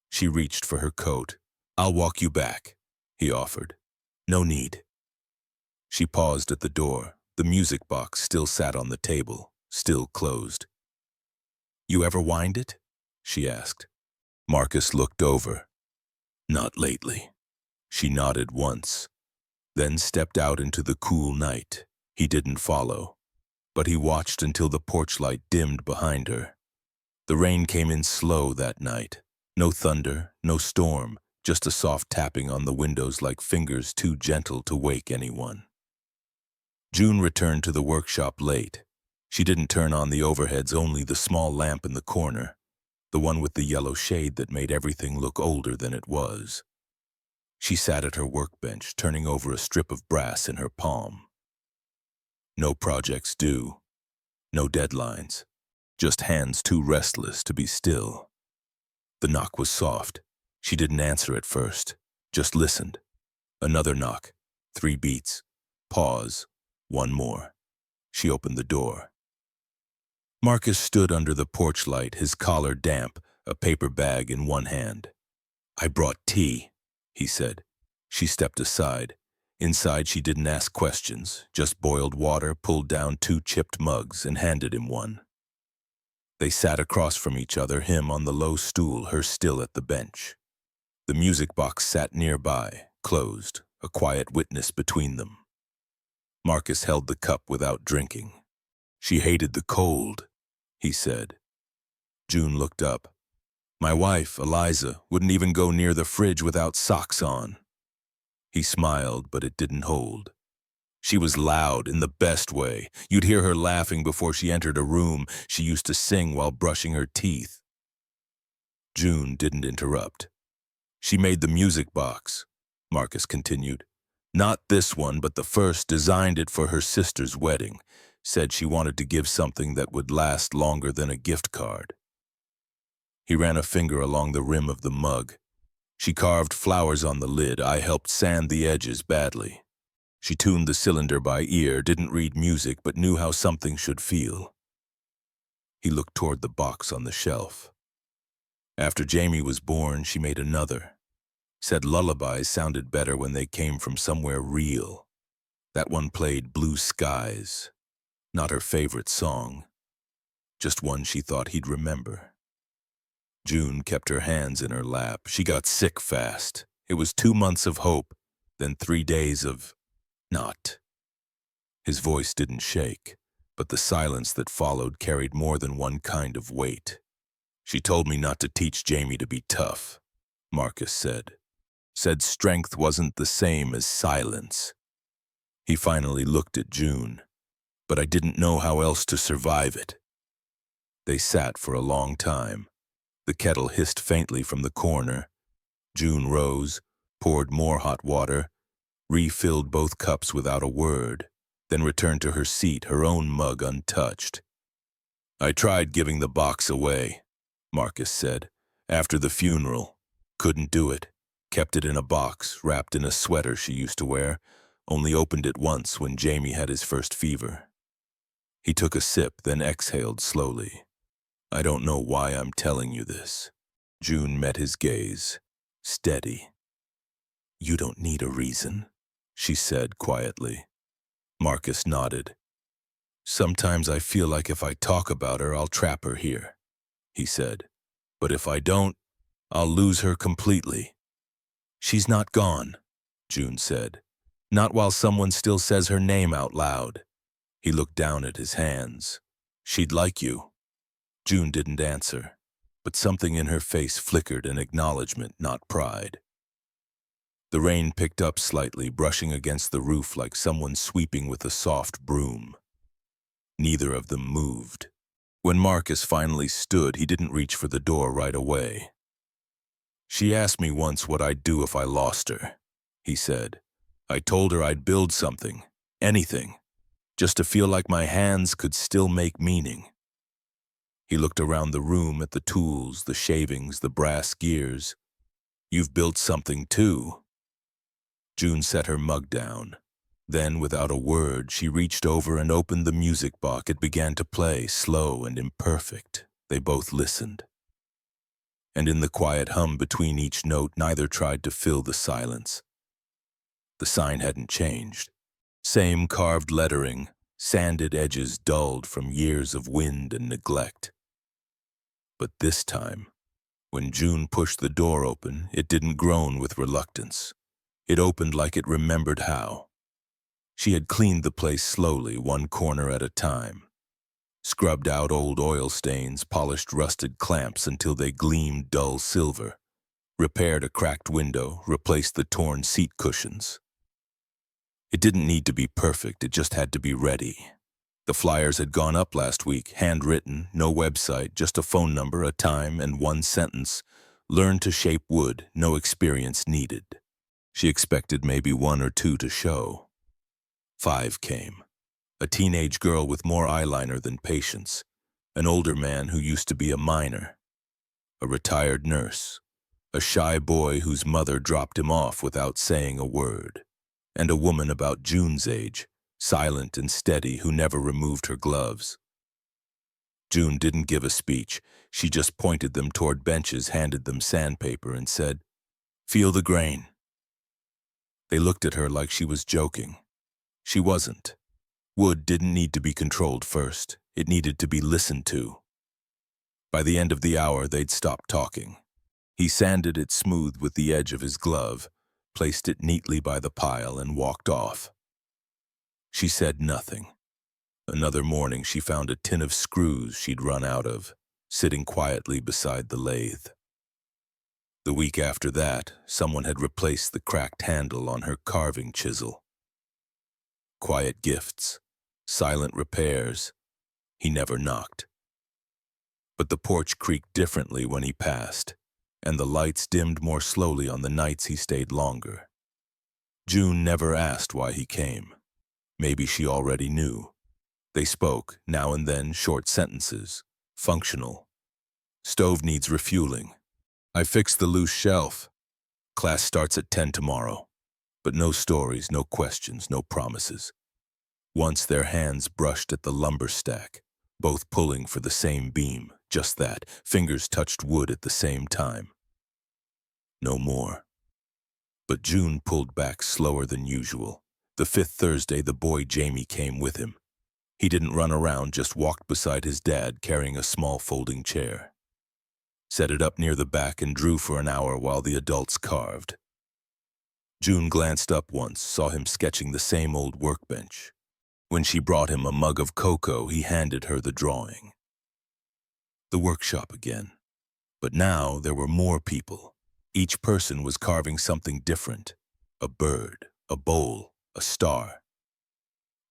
She reached for her coat. "I'll walk you back," he offered. "No need." She paused at the door. The music box still sat on the table, still closed. "You ever wind it?" she asked. Marcus looked over. "Not lately." She nodded once, then stepped out into the cool night. He didn't follow, but he watched until the porch light dimmed behind her. The rain came in slow that night. No thunder, no storm, just a soft tapping on the windows like fingers too gentle to wake anyone. June returned to the workshop late. She didn't turn on the overheads, only the small lamp in the corner, the one with the yellow shade that made everything look older than it was. She sat at her workbench, turning over a strip of brass in her palm. No projects due, no deadlines, just hands too restless to be still. The knock was soft. She didn't answer at first, just listened. Another knock, 3 beats, pause, one more. She opened the door. Marcus stood under the porch light, his collar damp, a paper bag in one hand. "I brought tea," he said. She stepped aside. Inside, she didn't ask questions, just boiled water, pulled down 2 chipped mugs, and handed him one. They sat across from each other, him on the low stool, her still at the bench. The music box sat nearby, closed, a quiet witness between them. Marcus held the cup without drinking. "She hated the cold," he said. June looked up. "My wife, Eliza, wouldn't even go near the fridge without socks on." He smiled, but it didn't hold. She was loud in the best way. You'd hear her laughing before she entered a room. She used to sing while brushing her teeth. June didn't interrupt. "She made the music box," Marcus continued. "Not this one, but the first, designed it for her sister's wedding. Said she wanted to give something that would last longer than a gift card." He ran a finger along the rim of the mug. "She carved flowers on the lid. I helped sand the edges badly. She tuned the cylinder by ear, didn't read music, but knew how something should feel." He looked toward the box on the shelf. "After Jamie was born, she made another. Said lullabies sounded better when they came from somewhere real. That one played Blue Skies. Not her favorite song, just one she thought he'd remember." June kept her hands in her lap. She got sick fast. It was 2 months of hope, then 3 days of not. His voice didn't shake, but the silence that followed carried more than one kind of weight. "She told me not to teach Jamie to be tough," Marcus said. "Said strength wasn't the same as silence." He finally looked at June. "But I didn't know how else to survive it." They sat for a long time. The kettle hissed faintly from the corner. June rose, poured more hot water, refilled both cups without a word, then returned to her seat, her own mug untouched. "I tried giving the box away," Marcus said, "after the funeral. Couldn't do it. Kept it in a box, wrapped in a sweater she used to wear, only opened it once when Jamie had his first fever." He took a sip, then exhaled slowly. "I don't know why I'm telling you this." June met his gaze, steady. "You don't need a reason," she said quietly. Marcus nodded. "Sometimes I feel like if I talk about her, I'll trap her here," he said. "But if I don't, I'll lose her completely." "She's not gone," June said. "Not while someone still says her name out loud." He looked down at his hands. "She'd like you." June didn't answer, but something in her face flickered in acknowledgement, not pride. The rain picked up slightly, brushing against the roof like someone sweeping with a soft broom. Neither of them moved. When Marcus finally stood, he didn't reach for the door right away. "She asked me once what I'd do if I lost her," he said. "I told her I'd build something, anything, just to feel like my hands could still make meaning." He looked around the room at the tools, the shavings, the brass gears. "You've built something too." June set her mug down. Then, without a word, she reached over and opened the music box. It began to play, slow and imperfect. They both listened. And in the quiet hum between each note, neither tried to fill the silence. The sign hadn't changed. Same carved lettering, sanded edges dulled from years of wind and neglect. But this time, when June pushed the door open, it didn't groan with reluctance. It opened like it remembered how. She had cleaned the place slowly, one corner at a time. Scrubbed out old oil stains, polished rusted clamps until they gleamed dull silver. Repaired a cracked window, replaced the torn seat cushions. It didn't need to be perfect, it just had to be ready. The flyers had gone up last week, handwritten, no website, just a phone number, a time, and one sentence. Learn to shape wood, no experience needed. She expected maybe 1 or 2 to show. 5 came. A teenage girl with more eyeliner than patience, an older man who used to be a miner, a retired nurse, a shy boy whose mother dropped him off without saying a word, and a woman about June's age, silent and steady, who never removed her gloves. June didn't give a speech. She just pointed them toward benches, handed them sandpaper, and said, "Feel the grain." They looked at her like she was joking. She wasn't. Wood didn't need to be controlled first. It needed to be listened to. By the end of the hour, they'd stopped talking. He sanded it smooth with the edge of his glove, placed it neatly by the pile, and walked off. She said nothing. Another morning, she found a tin of screws she'd run out of, sitting quietly beside the lathe. The week after that, someone had replaced the cracked handle on her carving chisel. Quiet gifts, silent repairs. He never knocked. But the porch creaked differently when he passed, and the lights dimmed more slowly on the nights he stayed longer. June never asked why he came. Maybe she already knew. They spoke, now and then, short sentences, functional. "Stove needs refueling. I fixed the loose shelf. Class starts at 10 tomorrow." But no stories, no questions, no promises. Once their hands brushed at the lumber stack, both pulling for the same beam, just that, fingers touched wood at the same time. No more. But June pulled back slower than usual. The 5th Thursday, the boy Jamie came with him. He didn't run around, just walked beside his dad, carrying a small folding chair. Set it up near the back and drew for an hour while the adults carved. June glanced up once, saw him sketching the same old workbench. When she brought him a mug of cocoa, he handed her the drawing. The workshop again. But now there were more people. Each person was carving something different. A bird, a bowl, a star.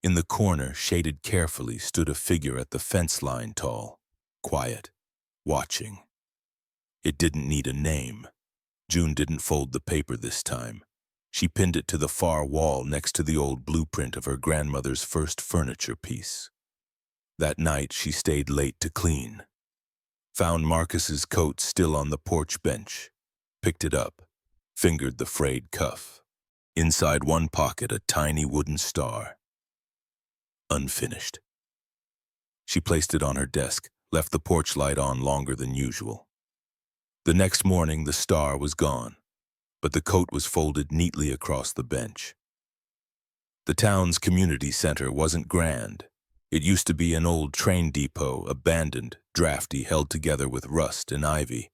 In the corner, shaded carefully, stood a figure at the fence line tall, quiet, watching. It didn't need a name. June didn't fold the paper this time. She pinned it to the far wall next to the old blueprint of her grandmother's first furniture piece. That night, she stayed late to clean. Found Marcus's coat still on the porch bench. Picked it up, fingered the frayed cuff. Inside one pocket, a tiny wooden star. Unfinished. She placed it on her desk, left the porch light on longer than usual. The next morning, the star was gone, but the coat was folded neatly across the bench. The town's community center wasn't grand. It used to be an old train depot, abandoned, drafty, held together with rust and ivy.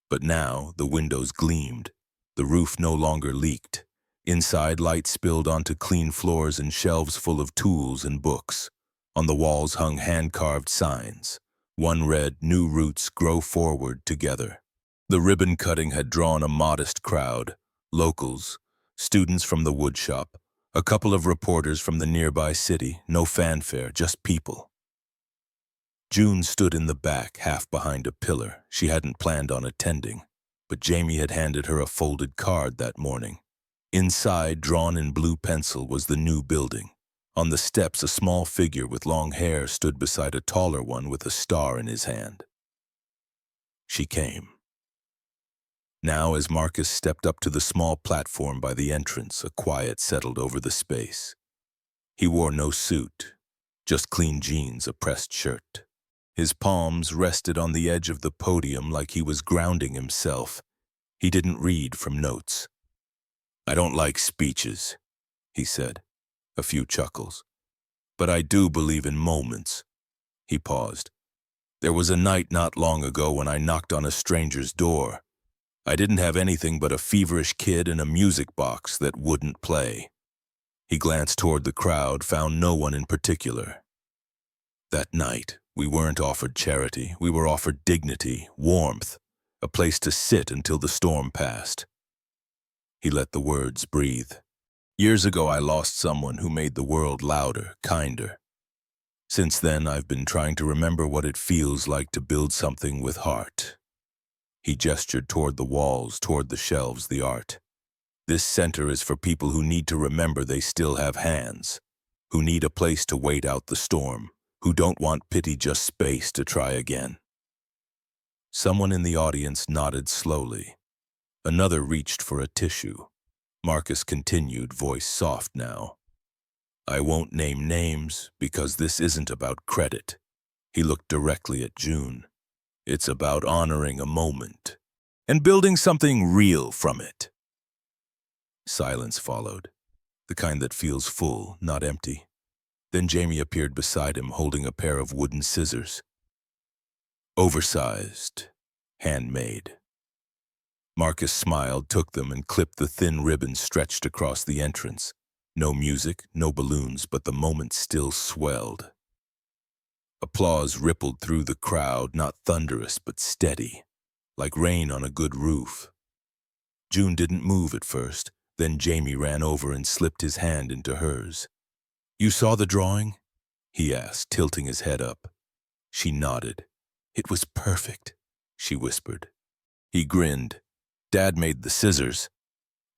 But now the windows gleamed. The roof no longer leaked. Inside, light spilled onto clean floors and shelves full of tools and books. On the walls hung hand-carved signs. One read, "New roots grow forward together." The ribbon cutting had drawn a modest crowd. Locals, students from the woodshop, a couple of reporters from the nearby city, no fanfare, just people. June stood in the back, half behind a pillar. She hadn't planned on attending, but Jamie had handed her a folded card that morning. Inside, drawn in blue pencil, was the new building. On the steps, a small figure with long hair stood beside a taller one with a star in his hand. She came. Now, as Marcus stepped up to the small platform by the entrance, a quiet settled over the space. He wore no suit, just clean jeans, a pressed shirt. His palms rested on the edge of the podium like he was grounding himself. He didn't read from notes. "I don't like speeches," he said, a few chuckles. "But I do believe in moments." He paused. "There was a night not long ago when I knocked on a stranger's door. I didn't have anything but a feverish kid and a music box that wouldn't play." He glanced toward the crowd, found no one in particular. "That night, we weren't offered charity. We were offered dignity, warmth, a place to sit until the storm passed." He let the words breathe. "Years ago, I lost someone who made the world louder, kinder. Since then, I've been trying to remember what it feels like to build something with heart. He gestured toward the walls, toward the shelves, the art. This center is for people who need to remember they still have hands, who need a place to wait out the storm, who don't want pity, just space to try again. Someone in the audience nodded slowly. Another reached for a tissue. Marcus continued, voice soft now. I won't name names because this isn't about credit. He looked directly at June. It's about honoring a moment and building something real from it. Silence followed, the kind that feels full, not empty. Then Jamie appeared beside him, holding a pair of wooden scissors. Oversized, handmade. Marcus smiled, took them, and clipped the thin ribbon stretched across the entrance. No music, no balloons, but the moment still swelled. Applause rippled through the crowd, not thunderous but steady, like rain on a good roof. June didn't move at first, then Jamie ran over and slipped his hand into hers. You saw the drawing? He asked, tilting his head up. She nodded. It was perfect, she whispered. He grinned. Dad made the scissors.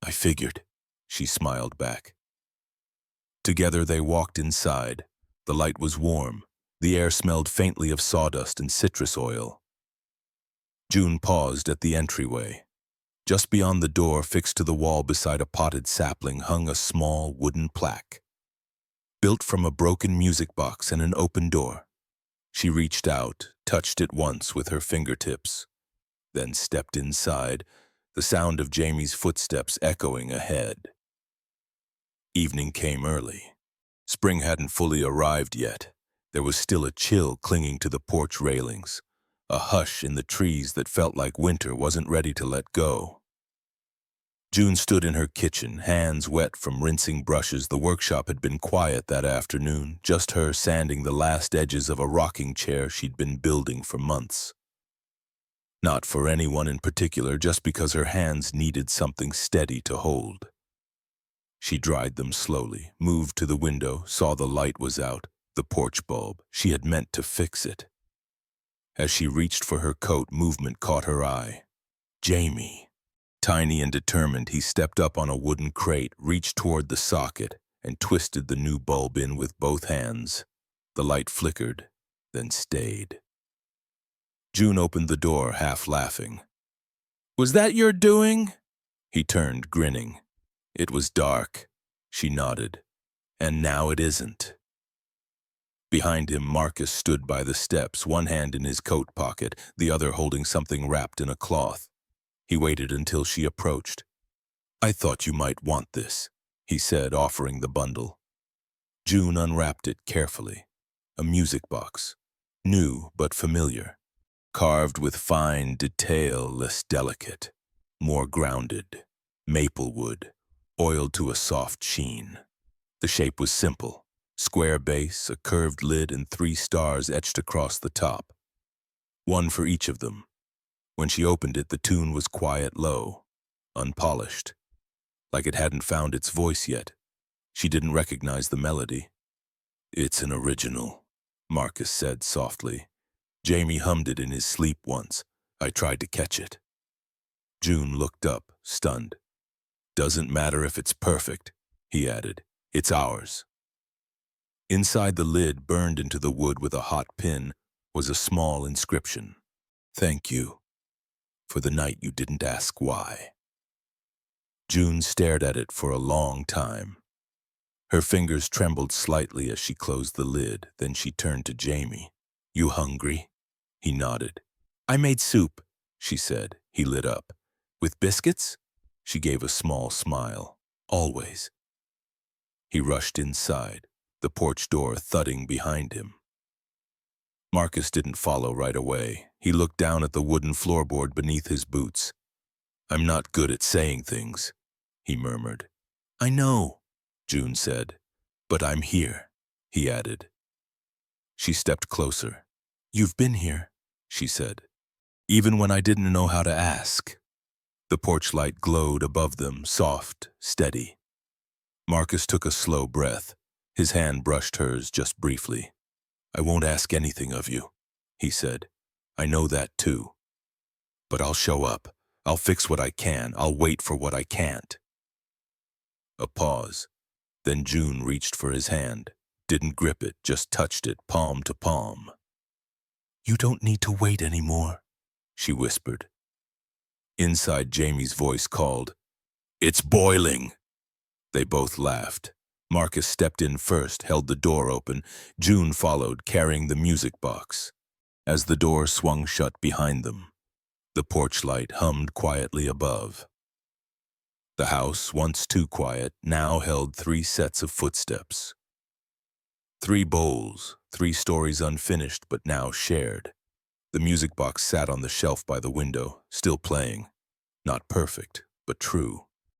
I figured, she smiled back. Together they walked inside. The light was warm. The air smelled faintly of sawdust and citrus oil. June paused at the entryway. Just beyond the door, fixed to the wall beside a potted sapling, hung a small wooden plaque. Built from a broken music box and an open door. She reached out, touched it once with her fingertips, then stepped inside, the sound of Jamie's footsteps echoing ahead. Evening came early. Spring hadn't fully arrived yet. There was still a chill clinging to the porch railings, a hush in the trees that felt like winter wasn't ready to let go. June stood in her kitchen, hands wet from rinsing brushes. The workshop had been quiet that afternoon, just her sanding the last edges of a rocking chair she'd been building for months. Not for anyone in particular, just because her hands needed something steady to hold. She dried them slowly, moved to the window, saw the light was out, the porch bulb. She had meant to fix it. As she reached for her coat, movement caught her eye. Jamie. Tiny and determined, he stepped up on a wooden crate, reached toward the socket, and twisted the new bulb in with both hands. The light flickered, then stayed. June opened the door, half laughing. Was that your doing? He turned, grinning. It was dark. She nodded. And now it isn't. Behind him, Marcus stood by the steps, one hand in his coat pocket, the other holding something wrapped in a cloth. He waited until she approached. I thought you might want this, he said, offering the bundle. June unwrapped it carefully. A music box. New but familiar. Carved with fine detail, less delicate. More grounded. Maple wood. Oiled to a soft sheen. The shape was simple. Square base, a curved lid, and 3 stars etched across the top. One for each of them. When she opened it, the tune was quiet, low, unpolished, like it hadn't found its voice yet. She didn't recognize the melody. It's an original, Marcus said softly. Jamie hummed it in his sleep once. I tried to catch it. June looked up, stunned. Doesn't matter if it's perfect, he added. It's ours. Inside the lid, burned into the wood with a hot pin, was a small inscription. Thank you. For the night you didn't ask why. June stared at it for a long time. Her fingers trembled slightly as she closed the lid, then she turned to Jamie. You hungry? He nodded. I made soup, she said. He lit up. With biscuits? She gave a small smile. Always. He rushed inside, the porch door thudding behind him. Marcus didn't follow right away. He looked down at the wooden floorboard beneath his boots. I'm not good at saying things, he murmured. I know, June said. But I'm here, he added. She stepped closer. You've been here, she said. Even when I didn't know how to ask. The porch light glowed above them, soft, steady. Marcus took a slow breath. His hand brushed hers just briefly. I won't ask anything of you, he said. I know that too. But I'll show up. I'll fix what I can. I'll wait for what I can't. A pause. Then June reached for his hand. Didn't grip it, just touched it, palm to palm. You don't need to wait anymore, she whispered. Inside, Jamie's voice called, It's boiling! They both laughed. Marcus stepped in first, held the door open. June followed, carrying the music box. As the door swung shut behind them, the porch light hummed quietly above. The house, once too quiet, now held 3 sets of footsteps. 3 bowls, 3 stories unfinished but now shared. The music box sat on the shelf by the window, still playing. Not perfect, but true.